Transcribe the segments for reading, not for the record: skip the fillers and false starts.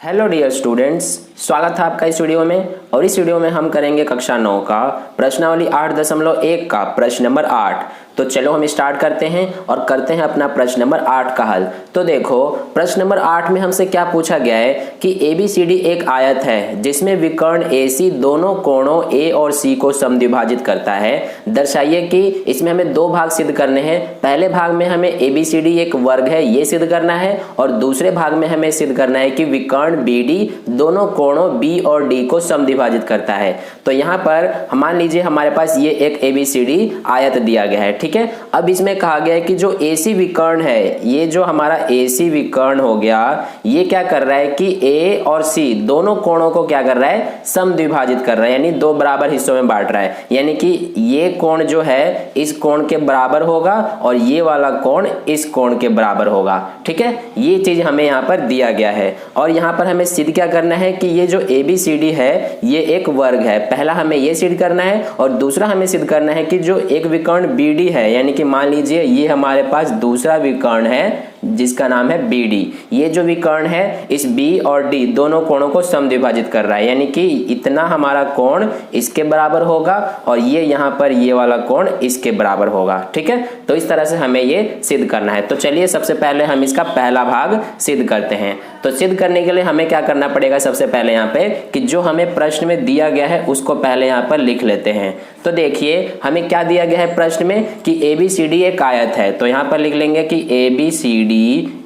Hello dear students, स्वागत है आपका इस वीडियो में। और इस वीडियो में हम करेंगे कक्षा 9 का प्रश्नावली 8.1 का प्रश्न नंबर 8। तो चलो हम स्टार्ट करते हैं और करते हैं अपना प्रश्न नंबर 8 का हल। तो देखो प्रश्न नंबर 8 में हमसे क्या पूछा गया है कि ABCD एक आयत है जिसमें विकर्ण AC दोनों कोणों A और C को समद्विभाजित करता है। दर्शाइए कि इसमें हमें दो भाग सिद्ध करने हैं। पहले भाग में हमें ABCD एक वर्ग है ये सिद्ध करना है और दूसरे भाग में हमें सिद्ध करना है कि विकर्ण BD दोनों कोणों B और D को समद्विभाजित करता है। तो यहाँ पर मान लीजिए हमारे पास ये एक ABCD आयत दिया गया है, ठीक है। अब इसमें कहा गया है कि जो AC विकर्ण है, ये जो हमारा AC विकर्ण हो गया, ये क्या कर रहा है कि A और C दोनों कोणों को क्या कर रहा है, समद्विभाजित कर रहा है, यानी दो बराबर हिस्सों में बांट रहा है। यानी कि ये कोण जो है इस कोण के बराबर होगा और ये वाला कोण इस कोण के बराबर होगा, ठीक है। ये चीज हमें यहाँ पर दिया गया है और यहाँ पर हमें सिद्ध क्या करना है कि ये जो ABCD है ये एक वर्ग है। पहला हमें ये सिद्ध करना है और दूसरा हमें सिद्ध करना है कि जो एक विकर्ण BD है, यानी कि मान लीजिए ये हमारे पास दूसरा विकर्ण है जिसका नाम है BD। ये जो विकर्ण है इस B और D दोनों कोणों को समद्विभाजित कर रहा है, यानी कि इतना हमारा कोण इसके बराबर होगा और ये यहाँ पर ये वाला कोण इसके बराबर होगा, ठीक है। तो इस तरह से हमें ये सिद्ध करना है। तो चलिए सबसे पहले हम इसका पहला भाग सिद्ध करते हैं। तो सिद्ध करने के लिए हमें क्या करना पड़ेगा, सबसे पहले यहाँ पे कि जो हमें प्रश्न में दिया गया है उसको पहले यहाँ पर लिख लेते हैं। तो देखिए हमें क्या दिया गया है प्रश्न में कि ABCD एक आयत है। तो यहाँ पर लिख लेंगे कि ABCD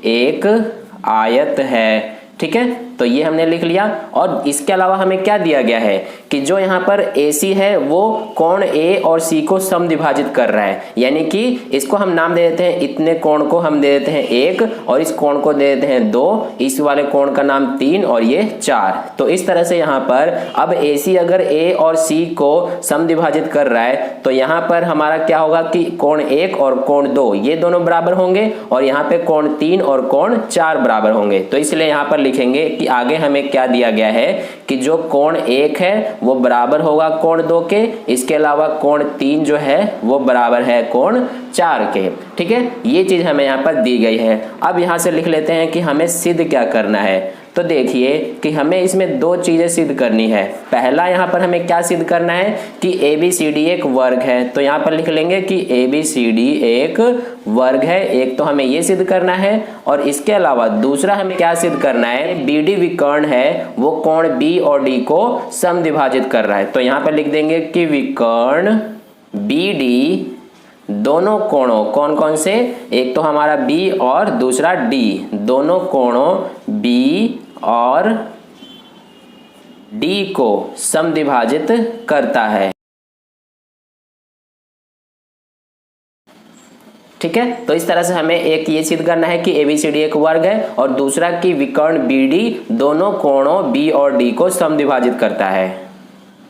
एक आयत है, ठीक है। तो ये हमने लिख लिया। और इसके अलावा हमें क्या दिया गया है कि जो यहाँ पर AC है वो कोण A और C को समद्विभाजित कर रहा है, यानी कि इसको हम नाम दे देते हैं, इतने कोण को हम दे देते हैं 1 और इस कोण को दे देते हैं 2, इस वाले कोण का नाम 3 और ये 4। तो इस तरह से यहाँ पर अब AC अगर A और C को समद्विभाजित कर रहा है तो यहाँ पर हमारा क्या होगा कि कोण 1 और कोण 2 ये दोनों बराबर होंगे और यहाँ पे कोण 3 और कोण 4 बराबर होंगे। तो इसलिए यहाँ पर लिखेंगे कि आगे हमें क्या दिया गया है कि जो कोण 1 है वो बराबर होगा कोण 2 के, इसके अलावा कोण 3 जो है वो बराबर है कोण 4 के, ठीक है। ये चीज हमें यहाँ पर दी गई है। अब यहाँ से लिख लेते हैं कि हमें सिद्ध क्या करना है। तो देखिए कि हमें इसमें दो चीजें सिद्ध करनी है। पहला यहाँ पर हमें क्या सिद्ध करना है कि ABCD एक वर्ग है। तो यहाँ पर लिख लेंगे कि ABCD एक वर्ग है, एक तो हमें ये सिद्ध करना है और इसके अलावा दूसरा हमें क्या सिद्ध करना है, BD विकर्ण है वो कोण B और D को समद्विभाजित कर रहा है। तो यहाँ पर लिख देंगे कि विकर्ण BD दोनों कोणों कौन कौन से, एक तो हमारा B और दूसरा D, दोनों कोणों B और D को समद्विभाजित करता है, ठीक है। तो इस तरह से हमें एक ये सिद्ध करना है कि ABCD एक वर्ग है और दूसरा कि विकर्ण BD दोनों कोणों B और D को समद्विभाजित करता है,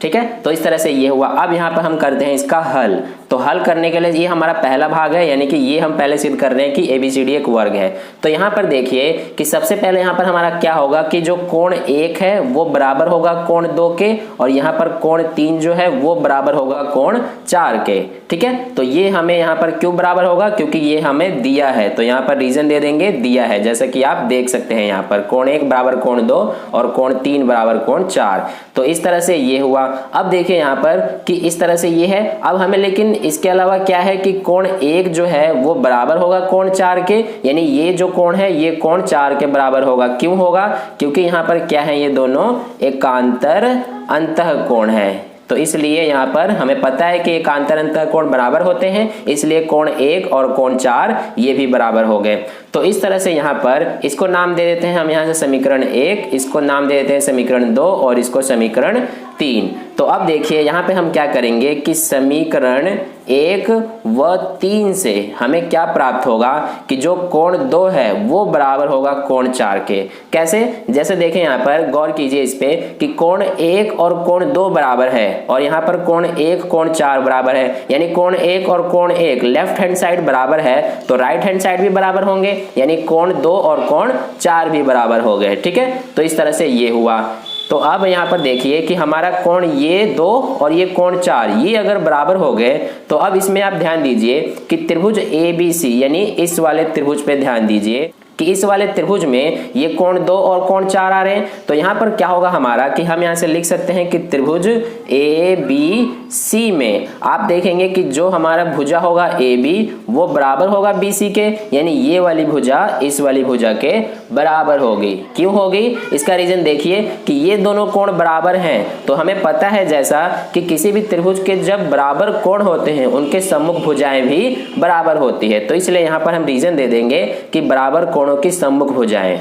ठीक है। तो इस तरह से ये हुआ। अब यहाँ पर हम करते हैं इसका हल। तो हल करने के लिए ये हमारा पहला भाग है, यानी कि ये हम पहले सिद्ध कर रहे हैं कि ABCD एक वर्ग है। तो यहाँ पर देखिए कि सबसे पहले यहाँ पर हमारा क्या होगा कि जो कोण 1 है वो बराबर होगा कोण 2 के और यहाँ पर कोण 3 जो है वो बराबर होगा कोण 4 के, ठीक है। तो ये हमें यहाँ पर क्यों बराबर होगा, क्योंकि ये हमें दिया है। तो यहाँ पर रीजन दे देंगे दिया है, जैसे कि आप देख सकते हैं यहाँ पर कोण 1 बराबर कोण 2 और कोण 3 बराबर कोण 4। तो इस तरह से ये हुआ। अब देखिए यहाँ पर कि इस तरह से ये है। अब हमें लेकिन इसके अलावा क्या है कि कोण 1 जो है वो बराबर होगा कोण 4 के, यानी ये जो कोण है ये कोण 4 के बराबर होगा। क्यों होगा, क्योंकि यहाँ पर क्या है, ये दोनों एकांतर अंतःकोण है। तो इसलिए यहाँ पर हमें पता है कि एकांतर अंतःकोण बराबर होते हैं, इसलिए कोण 1 और कोण 4 ये भी बराबर हो गए। तो इस तरह से यहाँ पर इसको नाम दे देते हैं हम यहाँ से समीकरण 1, इसको नाम दे देते हैं समीकरण 2 और इसको समीकरण 3। तो अब देखिए यहाँ पे हम क्या करेंगे कि समीकरण 1 व 3 से हमें क्या प्राप्त होगा कि जो कोण 2 है वो बराबर होगा कोण 4 के। कैसे, जैसे देखें यहाँ पर गौर कीजिए इस पे कि कोण 1 और कोण 2 बराबर है और यहाँ पर कोण 1 कोण 4 बराबर है, यानी कोण 1 और कोण 1 लेफ्ट हैंड साइड बराबर है तो राइट हैंड साइड भी बराबर होंगे, यानी कोण 2 और कोण 4 भी बराबर हो गए, ठीक है। तो इस तरह से ये हुआ। तो अब यहाँ पर देखिए कि हमारा कोण ये 2 और ये कोण 4 ये अगर बराबर हो गए तो अब इसमें आप ध्यान दीजिए कि त्रिभुज ABC यानी इस वाले त्रिभुज पे ध्यान दीजिए कि इस वाले त्रिभुज में ये कोण 2 और कोण 4 आ रहे हैं। तो यहाँ पर क्या होगा हमारा कि हम यहाँ से लिख सकते हैं कि त्रिभुज ABC में आप देखेंगे कि जो हमारा भुजा होगा AB वो बराबर होगा BC के, यानी ये वाली भुजा इस वाली भुजा के बराबर होगी। क्यों होगी? इसका रीजन देखिए कि ये दोनों कोण बराबर हैं, तो हमें पता है जैसा कि किसी भी त्रिभुज के जब बराबर कोण होते हैं उनके सम्मुख भुजाएं भी बराबर होती है। तो इसलिए यहाँ पर हम रीजन दे देंगे कि बराबर कोणों की सम्मुख भुजाएं।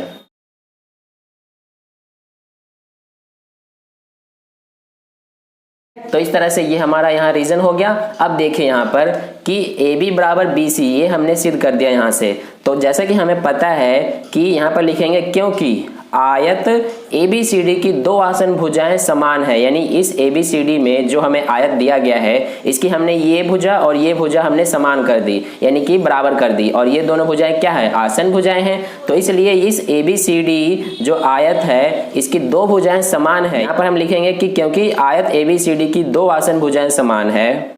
तो इस तरह से ये हमारा यहाँ रीजन हो गया। अब देखिए यहाँ पर कि AB बराबर BC ये हमने सिद्ध कर दिया यहाँ से। तो जैसा कि हमें पता है कि यहाँ पर लिखेंगे क्योंकि आयत ABCD की दो आसन भुजाएं समान है, यानी इस ABCD में जो हमें आयत दिया गया है इसकी हमने ये भुजा और ये भुजा हमने समान कर दी, यानी कि बराबर कर दी, और ये दोनों भुजाएं क्या है? आसन भुजाएं हैं। तो इसलिए इस ABCD जो आयत है इसकी दो भुजाएं समान है। यहाँ पर हम लिखेंगे कि क्योंकि आयत ABCD की दो आसन भुजाएं समान है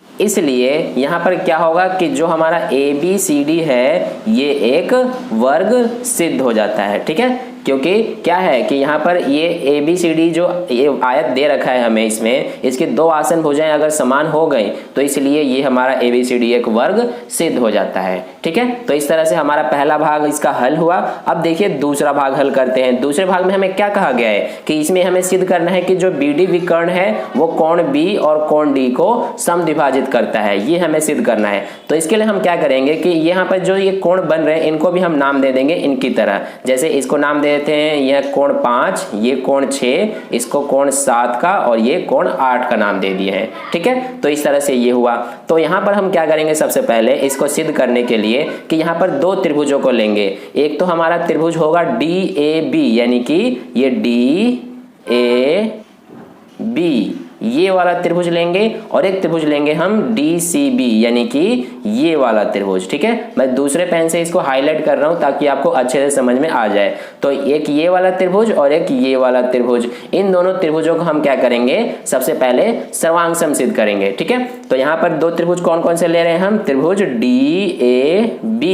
इसलिए यहाँ पर क्या होगा कि जो हमारा ABCD है ये एक वर्ग सिद्ध हो जाता है। ठीक है, क्योंकि क्या है कि यहाँ पर ये ABCD जो ये आयत दे रखा है हमें, इसमें इसकी दो आसन भुजाएं अगर समान हो गई तो इसलिए ये हमारा ABCD एक वर्ग सिद्ध हो जाता है। ठीक है, तो इस तरह से हमारा पहला भाग इसका हल हुआ। अब देखिए दूसरा भाग हल करते हैं। दूसरे भाग में हमें क्या कहा गया है कि इसमें हमें सिद्ध करना है कि जो BD विकर्ण है वो कोण B और कोण D को समद्विभाजित करता है, ये हमें सिद्ध करना है। तो इसके लिए हम क्या करेंगे कि यहाँ पर जो ये कोण बन रहे हैं इनको भी हम नाम दे देंगे इनकी तरह। जैसे इसको नाम दे देते हैं, यह कोण 5, ये कोण 6, इसको कोण 7 का और ये कोण 8 का नाम दे दिए हैं। ठीक है, तो इस तरह से ये हुआ। तो यहाँ पर हम क्या करेंगे, सबसे पहले इसको सिद्ध करने के लिए कि यहाँ पर दो त्रिभुजों को लेंगे। एक तो हमारा त्रिभुज होगा DAB, यानी कि ये DAB ये वाला त्रिभुज लेंगे, और एक त्रिभुज लेंगे हम DCB, यानी कि ये वाला त्रिभुज। ठीक है, मैं दूसरे पेन से इसको हाईलाइट कर रहा हूं ताकि आपको अच्छे से समझ में आ जाए। तो एक ये वाला त्रिभुज और एक ये वाला त्रिभुज, इन दोनों त्रिभुजों को हम क्या करेंगे, सबसे पहले सर्वांग सिद्ध करेंगे। ठीक है, तो यहाँ पर दो त्रिभुज कौन कौन से ले रहे हैं हम? त्रिभुज DAB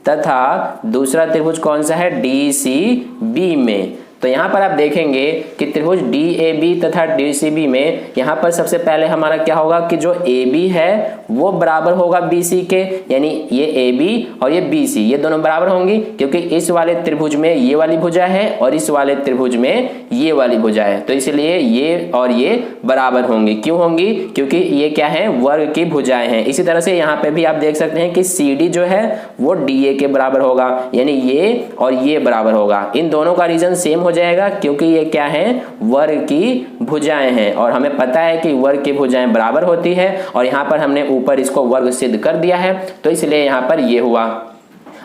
तथा दूसरा त्रिभुज कौन सा है? DCB में। तो यहाँ पर आप देखेंगे कि त्रिभुज DAB तथा DCB में यहाँ पर सबसे पहले हमारा क्या होगा कि जो AB है वो बराबर होगा BC के, यानी ये AB और ये BC ये दोनों बराबर होंगी, क्योंकि इस वाले त्रिभुज में ये वाली भुजा है और इस वाले त्रिभुज में ये वाली भुजा है। तो इसलिए ये और ये बराबर होंगी। क्यों होंगी? क्योंकि ये क्या है? वर्ग की भुजाएं हैं। इसी तरह से यहाँ पे भी आप देख सकते हैं कि CD जो है वो DA के बराबर होगा, यानी ये और ये बराबर होगा। इन दोनों का रीजन सेम हो जाएगा क्योंकि ये क्या है? वर्ग की भुजाएं हैं, और हमें पता है कि वर्ग की भुजाएं बराबर होती है, और यहाँ पर हमने ऊपर इसको वर्ग सिद्ध कर दिया है, तो इसलिए यहाँ पर ये हुआ।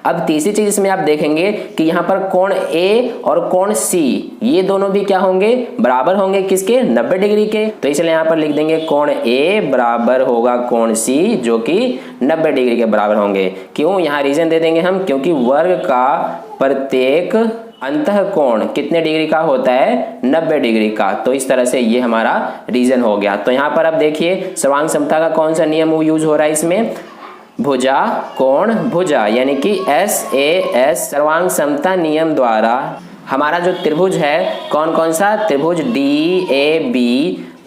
अब तीसरी चीज इसमें आप देखेंगे कि यहाँ पर कोण A और कोण C ये दोनों भी क्या होंगे? बराबर होंगे। किसके? 90 डिग्री के। तो इसलिए यहाँ पर लिख देंगे कोण A बराबर होगा कोण C जो कि 90 डिग्री के बराबर होंगे। क्यों? यहाँ रीजन दे देंगे हम, क्योंकि वर्ग का प्रत्येक अंतः कोण कितने डिग्री का होता है? 90 डिग्री का। तो इस तरह से ये हमारा रीजन हो गया। तो यहाँ पर अब देखिए सर्वांग समता का कौन सा नियम यूज हो रहा है इसमें? भुजा कोण भुजा, यानी कि SAS सर्वांग समता नियम द्वारा हमारा जो त्रिभुज है कौन कौन सा? त्रिभुज DAB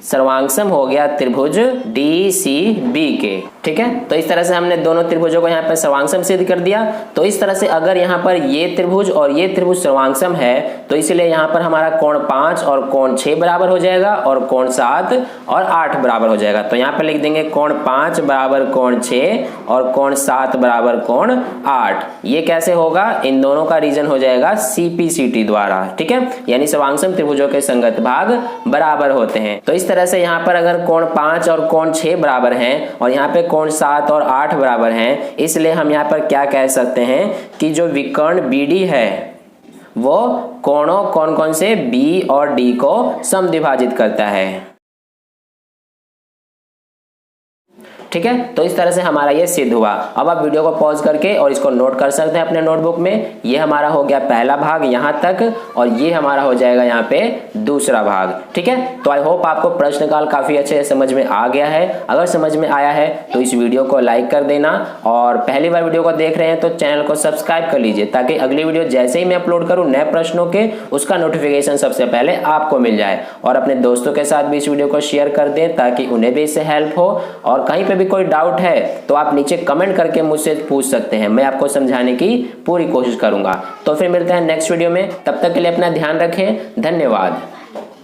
सर्वांगसम हो गया त्रिभुज DCB के। ठीक है, तो इस तरह से हमने दोनों त्रिभुजों को यहाँ पर सर्वांगसम सिद्ध कर दिया। तो इस तरह से अगर यहाँ पर ये त्रिभुज और ये त्रिभुज सर्वांगसम है तो इसलिए यहाँ पर हमारा कोण 5 और कोण 6 बराबर हो जाएगा, और कोण 7 और 8 बराबर हो जाएगा। तो यहाँ पर लिख देंगे कोण 5 बराबर कोण 6 और कोण 7 बराबर कोण 8। ये कैसे होगा? इन दोनों का रीजन हो जाएगा CPCT द्वारा। ठीक है, यानी सर्वांगसम त्रिभुजों के संगत भाग बराबर होते हैं। तो इस तरह से यहाँ पर अगर कोण 5 और कोण 6 बराबर हैं और यहाँ पे कोण 7 और 8 बराबर हैं, इसलिए हम यहाँ पर क्या कह सकते हैं कि जो विकर्ण BD है वो कोणों कौन कौन से B और D को समद्विभाजित करता है। ठीक है। तो इस तरह से हमारा ये सिद्ध हुआ। अब आप वीडियो को पॉज करके और इसको नोट कर सकते हैं अपने नोटबुक में। ये हमारा हो गया पहला भाग यहाँ तक, और ये हमारा हो जाएगा यहाँ पे दूसरा भाग, ठीक है। तो आई होप आपको प्रश्न काल काफी अच्छे से समझ में आ गया है। अगर समझ में आया है तो इस वीडियो को लाइक कर देना, और पहली बार वीडियो को देख रहे हैं तो चैनल को सब्सक्राइब कर लीजिए, ताकि अगली वीडियो जैसे ही मैं अपलोड करूं नए प्रश्नों के, उसका नोटिफिकेशन सबसे पहले आपको मिल जाए। और अपने दोस्तों के साथ भी इस वीडियो को शेयर कर दें, ताकि उन्हें भी इससे हेल्प हो। और कहीं पे भी कोई डाउट है तो आप नीचे कमेंट करके मुझसे पूछ सकते हैं, मैं आपको समझाने की पूरी कोशिश करूंगा। तो फिर मिलते हैं नेक्स्ट वीडियो में, तब तक के लिए अपना ध्यान रखें। धन्यवाद।